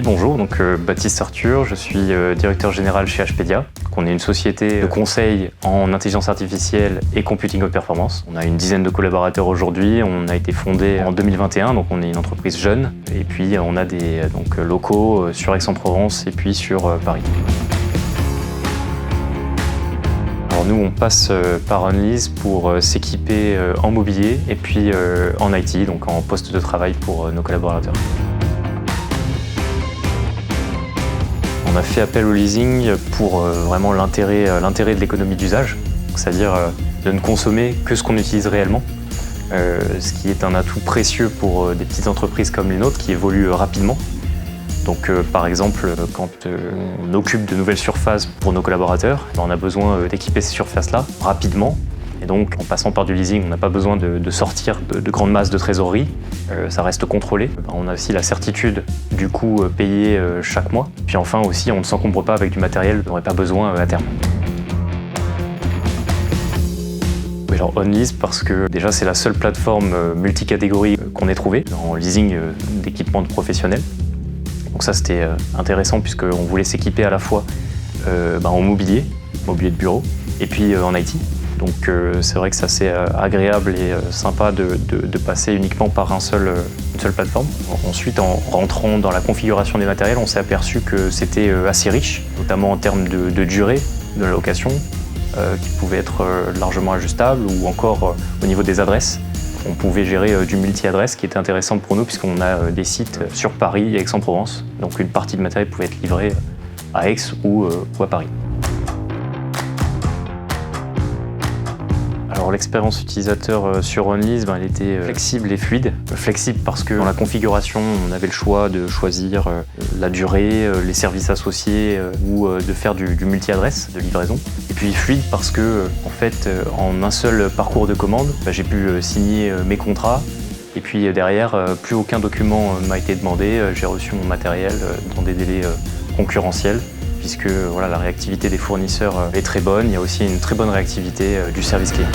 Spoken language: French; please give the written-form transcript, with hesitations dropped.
Oui, bonjour, Baptiste Arthur, je suis directeur général chez Hpedia. On est une société de conseil en intelligence artificielle et computing haute performance. On a une dizaine de collaborateurs aujourd'hui, on a été fondé en 2021, donc on est une entreprise jeune. Et puis on a des locaux sur Aix-en-Provence et puis sur Paris. Alors nous, on passe par Onlyz pour s'équiper en mobilier et puis en IT, donc en poste de travail pour nos collaborateurs. On a fait appel au leasing pour vraiment l'intérêt de l'économie d'usage, c'est-à-dire de ne consommer que ce qu'on utilise réellement, ce qui est un atout précieux pour des petites entreprises comme les nôtres qui évoluent rapidement. Donc par exemple, quand on occupe de nouvelles surfaces pour nos collaborateurs, on a besoin d'équiper ces surfaces-là rapidement. Et donc, en passant par du leasing, on n'a pas besoin de sortir de grandes masses de trésorerie. Ça reste contrôlé. On a aussi la certitude du coût payé chaque mois. Puis enfin aussi, on ne s'encombre pas avec du matériel dont on n'aurait pas besoin à terme. Alors Onlyz parce que déjà c'est la seule plateforme multicatégorie qu'on ait trouvée en leasing d'équipements de professionnels. Donc ça c'était intéressant puisqu'on voulait s'équiper à la fois en mobilier de bureau, et puis en IT. Donc c'est vrai que c'est assez agréable et sympa de passer uniquement par une seule plateforme. Ensuite, en rentrant dans la configuration des matériels, on s'est aperçu que c'était assez riche, notamment en termes de durée de la location, qui pouvait être largement ajustable, ou encore au niveau des adresses. On pouvait gérer du multi-adresse, qui était intéressant pour nous puisqu'on a des sites sur Paris et Aix-en-Provence. Donc une partie de matériel pouvait être livrée à Aix ou à Paris. Alors l'expérience utilisateur sur Onlyz, elle était flexible et fluide. Flexible parce que dans la configuration, on avait le choix de choisir la durée, les services associés ou de faire du multi-adresse, de livraison. Et puis fluide parce que, en un seul parcours de commande, j'ai pu signer mes contrats. Et puis derrière, plus aucun document m'a été demandé. J'ai reçu mon matériel dans des délais concurrentiels, puisque la réactivité des fournisseurs est très bonne. Il y a aussi une très bonne réactivité du service client.